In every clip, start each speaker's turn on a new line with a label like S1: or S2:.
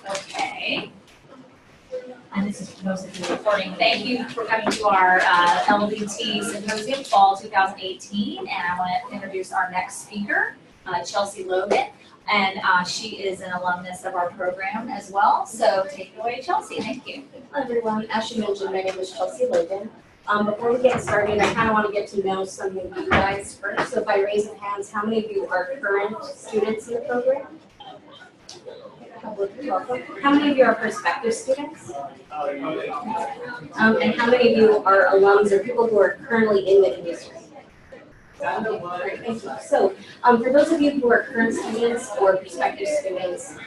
S1: Okay. And this is for those of you recording. Thank you for coming to our LDT Symposium Fall 2018. And I want to introduce our next speaker, Chelsea Logan. And she is an alumnus of our program as well. So take it away, Chelsea. Thank you.
S2: Hello, everyone. As she mentioned, my name is Chelsea Logan. Before we get started, I kind of want to get to know some of you guys first. So by raising hands, how many of you are current students in the program? Welcome. How many of you are prospective students? And how many of you are alums or people who are currently in the industry? Okay, great, thank you. So for those of you who are current students or prospective students,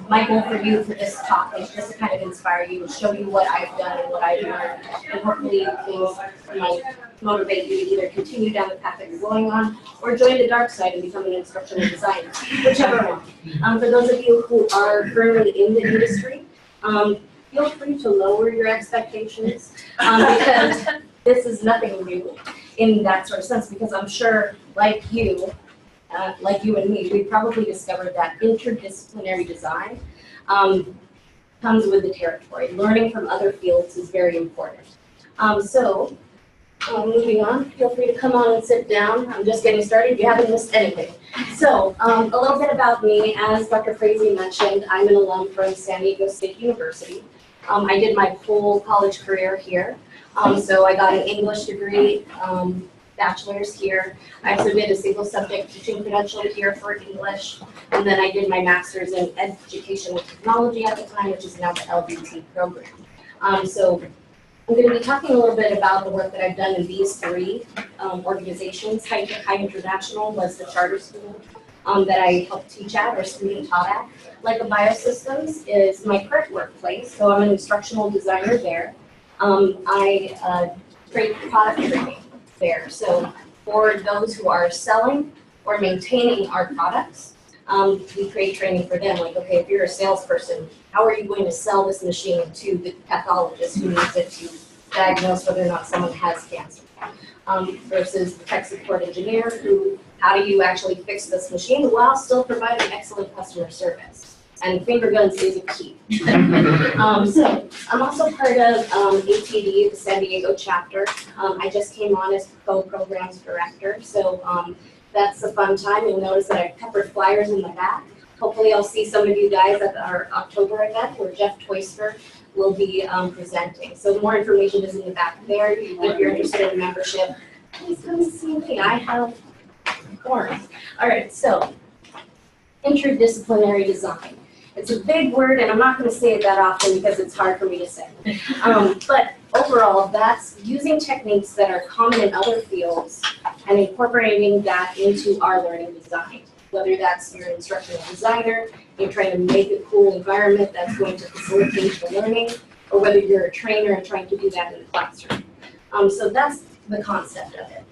S2: my goal for you for this talk is just to kind of inspire you and show you what I've done and what I've learned, and hopefully things might motivate you to either continue down the path that you're going on or join the dark side and become an instructional designer, whichever one. For those of you who are currently in the industry, feel free to lower your expectations because this is nothing new in that sort of sense, because I'm sure, like you and me, we probably discovered that interdisciplinary design comes with the territory. Learning from other fields is very important. Moving on, feel free to come on and sit down. I'm just getting started. You haven't missed anything. So, a little bit about me. As Dr. Frazee mentioned, I'm an alum from San Diego State University. I did my whole college career here. So I got an English degree, bachelor's here. I also did a single subject teaching credential here for English. And then I did my master's in educational technology at the time, which is now the LDT program. So I'm going to be talking a little bit about the work that I've done in these three organizations. High International was the charter school that I helped teach at or student taught at. Leica Biosystems is my current workplace, so I'm an instructional designer there. I create product training there. So for those who are selling or maintaining our products, we create training for them. Like, okay, if you're a salesperson, how are you going to sell this machine to the pathologist who needs it to diagnose whether or not someone has cancer? Versus the tech support engineer who, how do you actually fix this machine while still providing excellent customer service? And finger guns is a key. So I'm also part of ATD, the San Diego chapter. I just came on as co-programs director, so that's a fun time. You'll notice that I've peppered flyers in the back. Hopefully I'll see some of you guys at our October event where Jeff Toyster will be presenting. So more information is in the back there. If you're interested in membership, please come and see me. I have forms. All right, so interdisciplinary design. It's a big word, and I'm not going to say it that often because it's hard for me to say. But overall, that's using techniques that are common in other fields and incorporating that into our learning design. Whether that's you're an instructional designer, you're trying to make a cool environment that's going to facilitate the learning, or whether you're a trainer and trying to do that in the classroom. So that's the concept of it.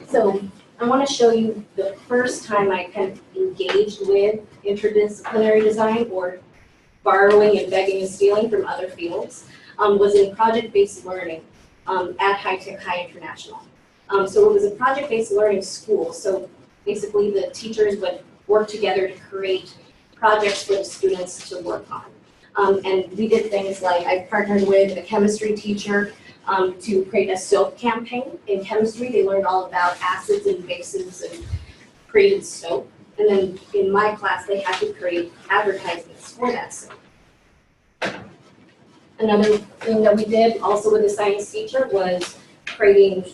S2: So I want to show you the first time I kind of engaged with interdisciplinary design, or borrowing and begging and stealing from other fields, was in project-based learning at High International. So it was a project-based learning school. So basically the teachers would work together to create projects for the students to work on. And we did things like I partnered with a chemistry teacher to create a soap campaign. In chemistry, they learned all about acids and bases and created soap. And then in my class, they had to create advertisements for that soap. Another thing that we did also with a science teacher was creating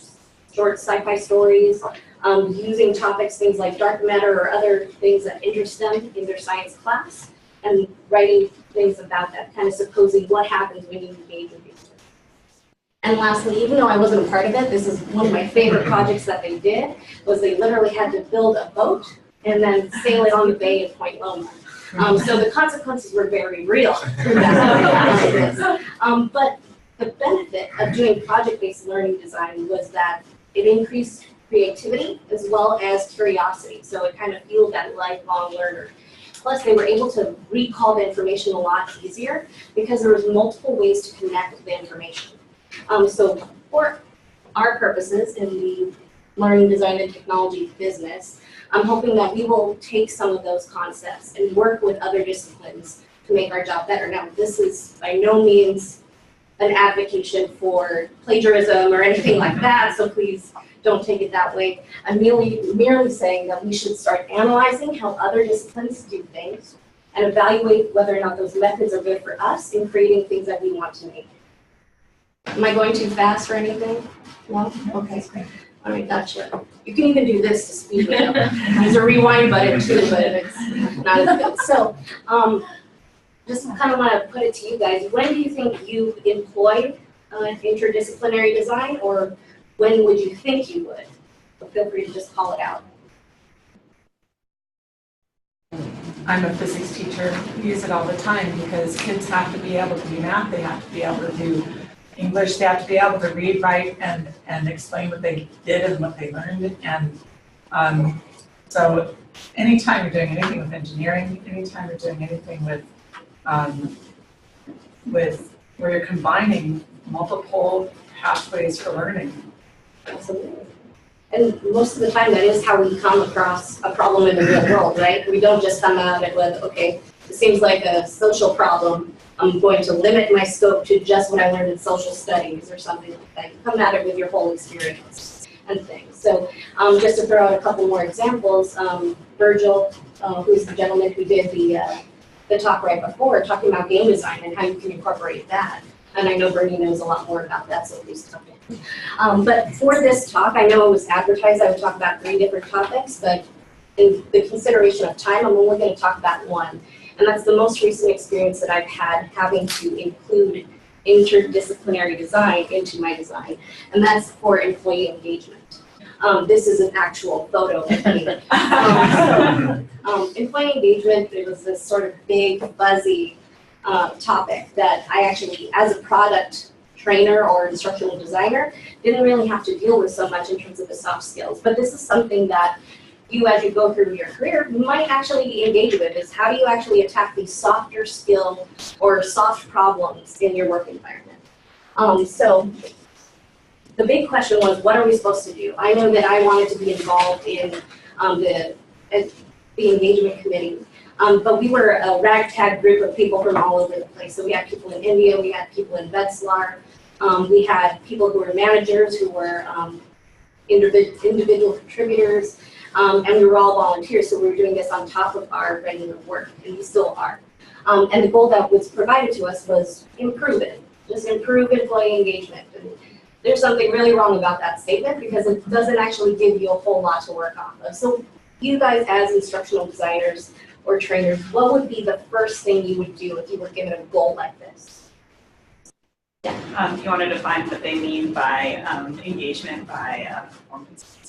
S2: short sci-fi stories, using topics, things like dark matter or other things that interest them in their science class, and writing things about that, kind of supposing what happens when you engage with these. And lastly, even though I wasn't a part of it, this is one of my favorite projects that they did, was they literally had to build a boat and then sail it on the bay at Point Loma. So the consequences were very real. But the benefit of doing project-based learning design was that it increased creativity as well as curiosity. So it kind of fueled that lifelong learner. Plus, they were able to recall the information a lot easier because there was multiple ways to connect the information. So for our purposes in the learning, design, and technology business, I'm hoping that we will take some of those concepts and work with other disciplines to make our job better. Now, this is by no means an advocacy for plagiarism or anything like that, so please don't take it that way. I'm merely saying that we should start analyzing how other disciplines do things and evaluate whether or not those methods are good for us in creating things that we want to make. Am I going too fast or anything? No? Okay. All right, gotcha. You can even do this to speed it up. There's a rewind button too, but it's not as good. So, just kind of want to put it to you guys. When do you think you employ interdisciplinary design, or when would you think you would? So feel free to just call it out.
S3: I'm a physics teacher. We use it all the time because kids have to be able to do math, they have to be able to do English, they have to be able to read, write, and explain what they did and what they learned. And so anytime you're doing anything with engineering, anytime you're doing anything with where you're combining multiple pathways for learning.
S2: Absolutely. And most of the time, that is how we come across a problem in the real world, right? We don't just come at it with, okay, it seems like a social problem. I'm going to limit my scope to just what I learned in social studies or something like that. You come at it with your whole experience and things. So just to throw out a couple more examples, Virgil, who's the gentleman who did the talk right before, talking about game design and how you can incorporate that. And I know Bernie knows a lot more about that, so please come in. But for this talk, I know it was advertised I would talk about 3 different topics, but in the consideration of time, I'm only going to talk about one. And that's the most recent experience that I've had having to include interdisciplinary design into my design, and that's for employee engagement. This is an actual photo of me. Employee engagement, it was this sort of big, fuzzy topic that I actually, as a product trainer or instructional designer, didn't really have to deal with so much in terms of the soft skills. But this is something that you, as you go through your career, might actually engage with, is how do you actually attack these softer skill or soft problems in your work environment. So the big question was, what are we supposed to do? I know that I wanted to be involved in the engagement committee, but we were a ragtag group of people from all over the place. So we had people in India, we had people in Wetzlar, we had people who were managers, who were individual contributors, and we were all volunteers, so we were doing this on top of our regular work, and we still are. And the goal that was provided to us was improve it, just improve employee engagement. And there's something really wrong about that statement because it doesn't actually give you a whole lot to work off of. So you guys as instructional designers or trainers, what would be the first thing you would do if you were given a goal like this?
S4: You want to define what they mean by engagement by performance.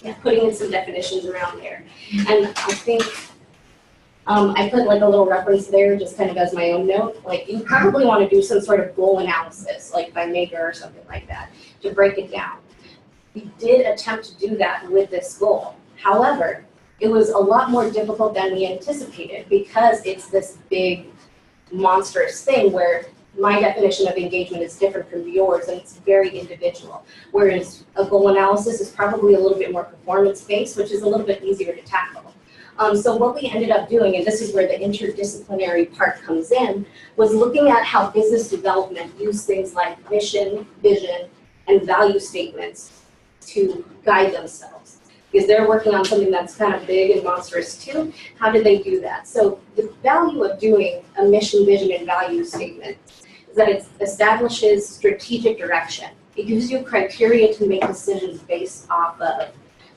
S2: Yeah, putting in some definitions around there. And I think I put like a little reference there just kind of as my own note. Like you probably want to do some sort of goal analysis, like by Maker or something like that, to break it down. We did attempt to do that with this goal. However, it was a lot more difficult than we anticipated because it's this big, monstrous thing where my definition of engagement is different from yours, and it's very individual. Whereas a goal analysis is probably a little bit more performance-based, which is a little bit easier to tackle. So what we ended up doing, and this is where the interdisciplinary part comes in, was looking at how business development use things like mission, vision, and value statements to guide themselves. Because they're working on something that's kind of big and monstrous too. How did they do that? So the value of doing a mission, vision, and value statement is that it establishes strategic direction. It gives you criteria to make decisions based off of.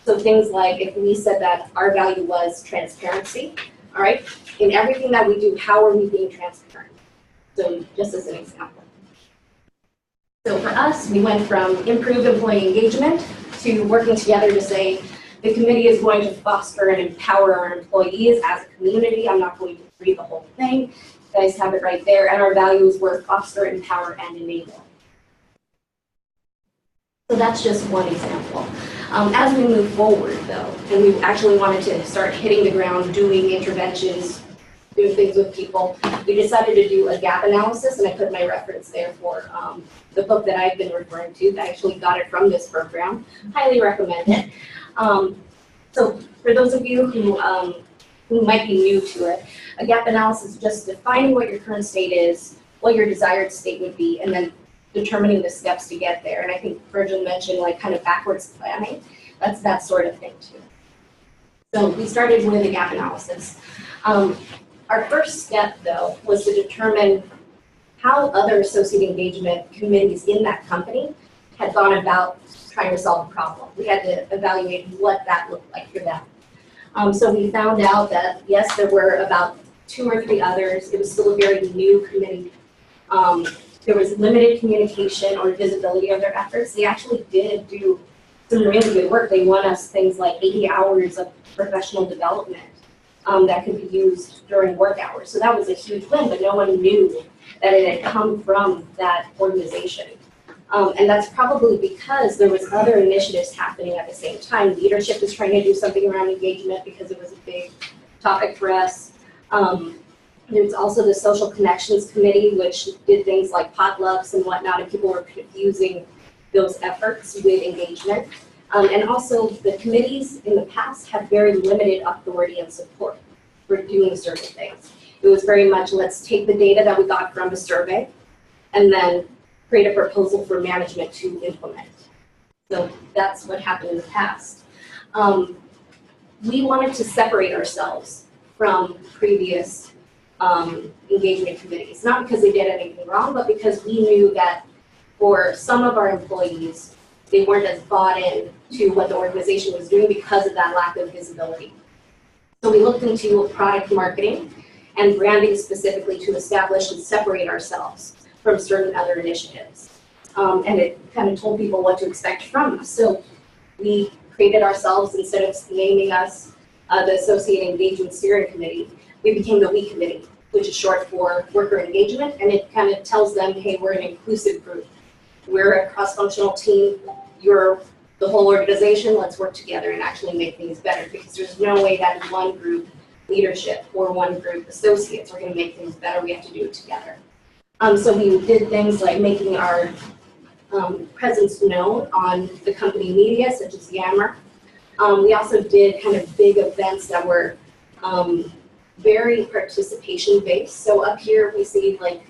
S2: So things like if we said that our value was transparency, all right, in everything that we do, how are we being transparent? So just as an example. So for us, we went from improved employee engagement to working together to say the committee is going to foster and empower our employees as a community. I'm not going to read the whole thing. You guys have it right there. And our values were foster, empower, and enable. So that's just one example. As we move forward, though, and we actually wanted to start hitting the ground, doing interventions doing things with people, we decided to do a gap analysis, and I put my reference there for the book that I've been referring to. I actually got it from this program. Highly recommend it. So for those of you who might be new to it, a gap analysis is just defining what your current state is, what your desired state would be, and then determining the steps to get there. And I think Virgil mentioned like kind of backwards planning. That's that sort of thing too. So we started with a gap analysis. Our first step, though, was to determine how other associate engagement committees in that company had gone about trying to solve a problem. We had to evaluate what that looked like for them. So we found out that, yes, there were about 2 or 3 others. It was still a very new committee. There was limited communication or visibility of their efforts. They actually did do some really good work. They won us things like 80 hours of professional development that could be used during work hours. So that was a huge win, but no one knew that it had come from that organization. And that's probably because there was other initiatives happening at the same time. Leadership was trying to do something around engagement because it was a big topic for us. There's also the Social Connections Committee, which did things like potlucks and whatnot, and people were confusing those efforts with engagement. And also the committees in the past had very limited authority and support for doing certain things. It was very much, let's take the data that we got from the survey and then create a proposal for management to implement. So that's what happened in the past. We wanted to separate ourselves from previous engagement committees, not because they did anything wrong, but because we knew that for some of our employees, they weren't as bought in to what the organization was doing because of that lack of visibility. So we looked into product marketing and branding specifically to establish and separate ourselves from certain other initiatives. And it kind of told people what to expect from us. So we created ourselves, instead of naming us the Associate Engagement Steering Committee, we became the WE Committee, which is short for Worker Engagement, and it kind of tells them, hey, we're an inclusive group. We're a cross-functional team. You're the whole organization. Let's work together and actually make things better, because there's no way that one group leadership or one group associates are going to make things better. We have to do it together. So we did things like making our presence known on the company media, such as Yammer. We also did kind of big events that were very participation-based. So up here we see like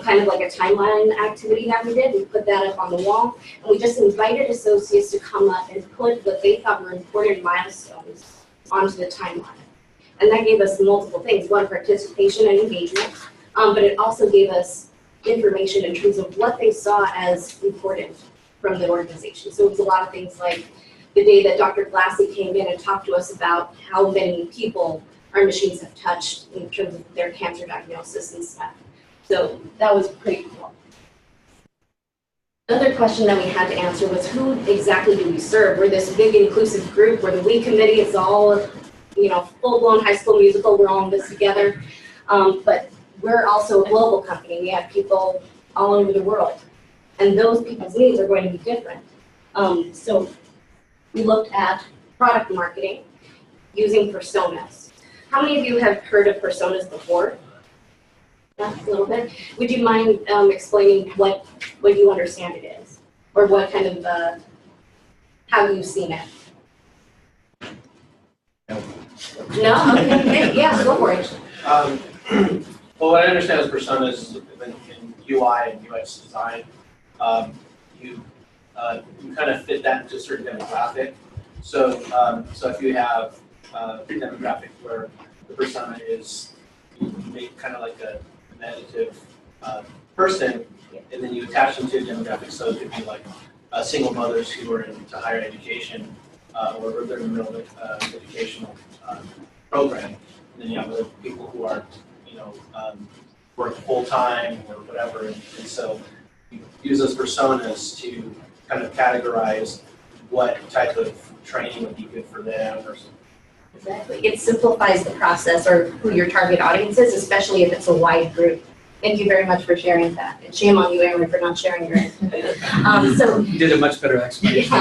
S2: kind of like a timeline activity that we did. We put that up on the wall, and we just invited associates to come up and put what they thought were important milestones onto the timeline. And that gave us multiple things. One, participation and engagement, but it also gave us information in terms of what they saw as important from the organization. So it was a lot of things like the day that Dr. Glassy came in and talked to us about how many people our machines have touched in terms of their cancer diagnosis and stuff. So that was pretty cool. Another question that we had to answer was, who exactly do we serve? We're this big inclusive group where the WE committee is all, you know, full-blown High School Musical. We're all in this together. But we're also a global company. We have people all over the world. And those people's needs are going to be different. So we looked at product marketing using personas. How many of you have heard of personas before? Yeah, a little bit. Would you mind explaining what you understand it is, or what kind of how you've seen it? No? Okay, yeah, go for it.
S5: Well, what I understand as personas in UI and UX design, you kind of fit that into a certain demographic. So, so if you have a demographic where the persona is, you make kind of like a additive person, and then you attach them to a demographic. So it could be like single mothers who are into higher education, or they're in the middle of an educational program. And then you have other people who are, you know, work full time or whatever. And so you use those personas to kind of categorize what type of training would be good for them or something.
S2: Exactly. It simplifies the process, or who your target audience is, especially if it's a wide group. Thank you very much for sharing that. And shame on you, Aaron, for not sharing your so
S6: You did a much better explanation.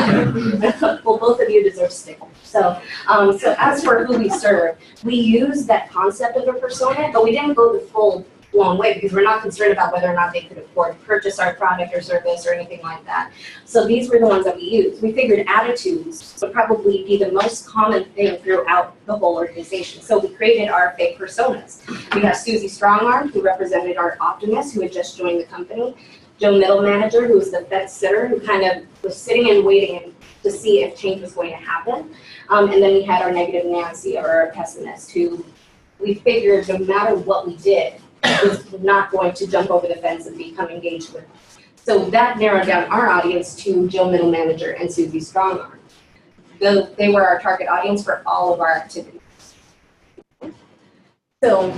S2: yeah. Well, both of you deserve stickers. So as for who we serve, we use that concept of a persona, but we didn't go the full long way because we're not concerned about whether or not they could afford to purchase our product or service or anything like that. So these were the ones that we used. We figured attitudes would probably be the most common thing throughout the whole organization. So we created our fake personas. We have Susie Strongarm, who represented our optimist, who had just joined the company. Joe Middle Manager, who was the fence sitter, who kind of was sitting and waiting to see if change was going to happen. And then we had our negative Nancy, or our pessimist, who we figured no matter what we did, was not going to jump over the fence and become engaged with us. So that narrowed down our audience to Joe Middle Manager and Susie Strongarm. They were our target audience for all of our activities. So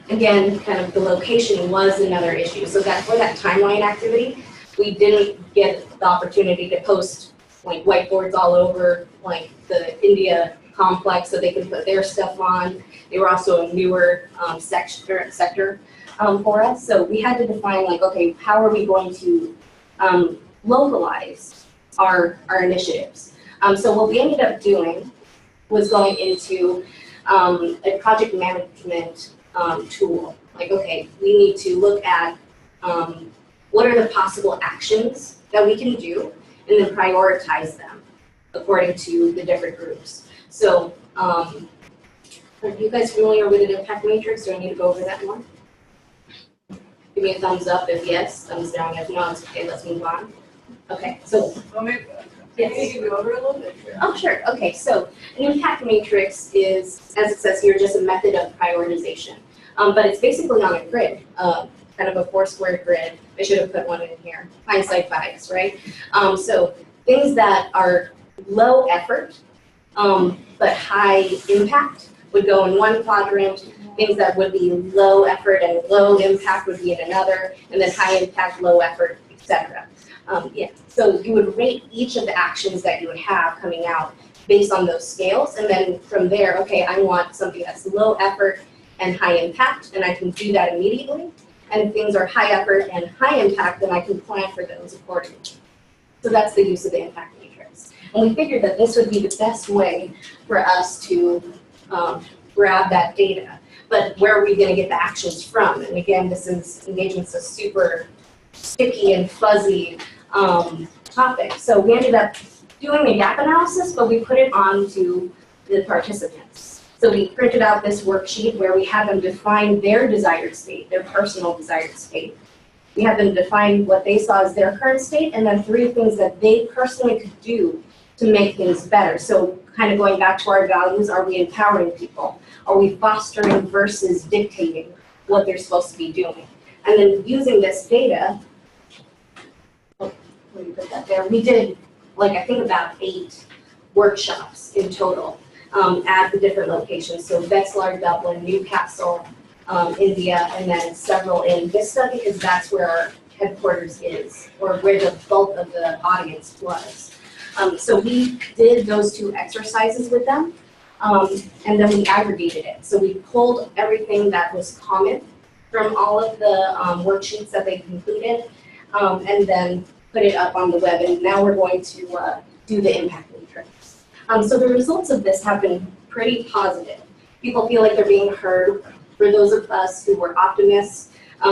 S2: again, kind of the location was another issue. So that for that timeline activity, we didn't get the opportunity to post like whiteboards all over like the India complex so they could put their stuff on. They were also a newer sector for us. So we had to define like, okay, how are we going to localize our initiatives? So what we ended up doing was going into a project management tool. Like, okay, we need to look at what are the possible actions that we can do and then prioritize them according to the different groups. So are you guys familiar with an impact matrix? Do I need to go over that more? Give me a thumbs up if yes, thumbs down if no, it's okay, let's move on. Okay, so.
S3: Well, maybe,
S2: Yes.
S3: you go over a little bit?
S2: Oh, sure. Okay, so an impact matrix is, as it says here, just a method of prioritization. But it's basically on a grid, kind of a 4-square grid. I should have put one in here. Hindsight bias, right? So things that are low effort, but high impact would go in one quadrant. Things that would be low effort and low impact would be in another, and then high impact, low effort, etc. Yeah, so you would rate each of the actions that you would have coming out based on those scales, and then from there, okay, I want something that's low effort and high impact, and I can do that immediately. And if things are high effort and high impact, then I can plan for those accordingly. So that's the use of the impact matrix. And we figured that this would be the best way for us to grab that data. But where are we going to get the actions from? And again, engagement's a super sticky and fuzzy topic. So we ended up doing a gap analysis, but we put it onto the participants. So we printed out this worksheet where we had them define their desired state, their personal desired state. We had them define what they saw as their current state, and then 3 things that they personally could do to make things better. So kind of going back to our values, are we empowering people? Are we fostering versus dictating what they're supposed to be doing? And then using this data, let me put that there. We did, like, I think about 8 workshops in total at the different locations. So Wetzlar, Dublin, Newcastle, India, and then several in Vista because that's where our headquarters is, or where the bulk of the audience was. So we did those 2 exercises with them, and then we aggregated it. So we pulled everything that was common from all of the worksheets that they completed, and then put it up on the web. And now we're going to do the impact matrix. So the results of this have been pretty positive. People feel like they're being heard. For those of us who were optimists,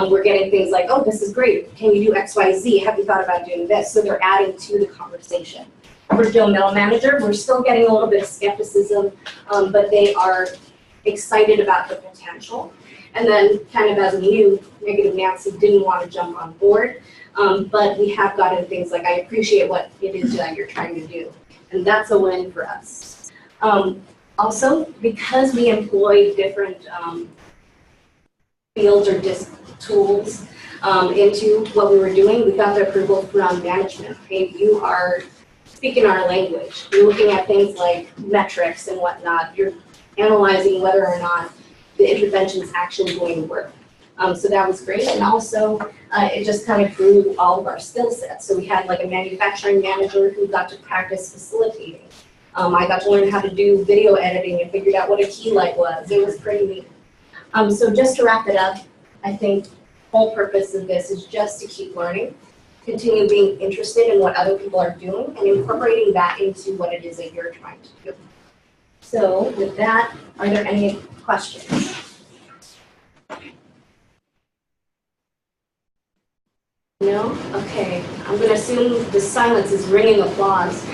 S2: we're getting things like, oh, this is great. Can you do X, Y, Z? Have you thought about doing this? So they're adding to the conversation. For Joe Middle Manager, we're still getting a little bit of skepticism, but they are excited about the potential. And then kind of as a new negative Nancy didn't want to jump on board, but we have gotten things like, I appreciate what it is that you're trying to do. And that's a win for us. Also, because we employed different fields or tools into what we were doing, we got the approval from management. Okay, you are speaking our language. You're looking at things like metrics and whatnot. You're analyzing whether or not the intervention's actually going to work. So that was great. And also, it just kind of grew all of our skill sets. So we had like a manufacturing manager who got to practice facilitating. I got to learn how to do video editing and figured out what a key light was. It was pretty neat. So just to wrap it up, I think whole purpose of this is just to keep learning, continue being interested in what other people are doing, and incorporating that into what it is that you're trying to do. So with that, are there any questions? No? Okay. I'm going to assume the silence is ringing applause.
S1: I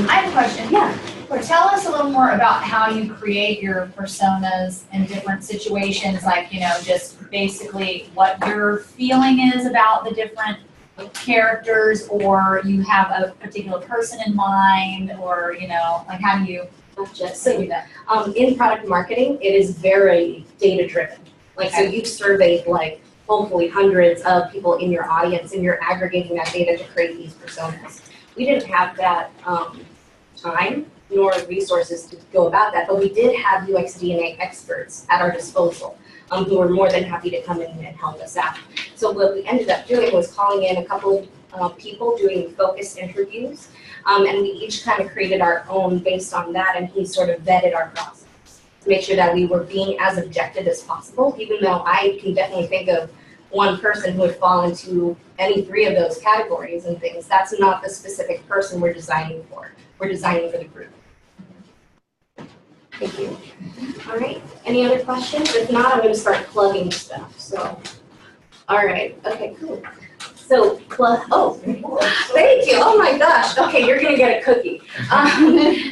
S1: have a question.
S2: Yeah.
S1: Or tell us a little more about how you create your personas in different situations, like, you know, just basically what your feeling is about the different characters, or you have a particular person in mind, or, you know, like how do you do that?
S2: In product marketing, it is very data-driven. Like, so you've surveyed, like, hopefully hundreds of people in your audience, and you're aggregating that data to create these personas. We didn't have that time nor resources to go about that, but we did have UX DNA experts at our disposal who were more than happy to come in and help us out. So what we ended up doing was calling in a couple of people, doing focused interviews, and we each kind of created our own based on that, and he sort of vetted our process to make sure that we were being as objective as possible, even though I can definitely think of one person who would fall into any three of those categories and things. That's not the specific person we're designing for. We're designing for the group. Thank you. All right, any other questions? If not, I'm going to start plugging stuff. So, all right, okay, cool. So, oh, thank you. Oh my gosh. Okay, you're going to get a cookie.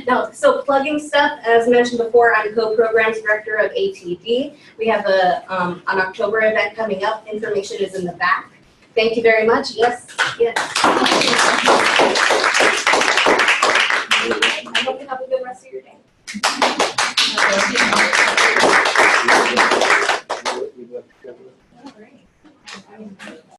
S2: No, so plugging stuff, as mentioned before, I'm co-programs director of ATD. We have an October event coming up. Information is in the back. Thank you very much. Yes, yes. I hope you have a good rest of your day.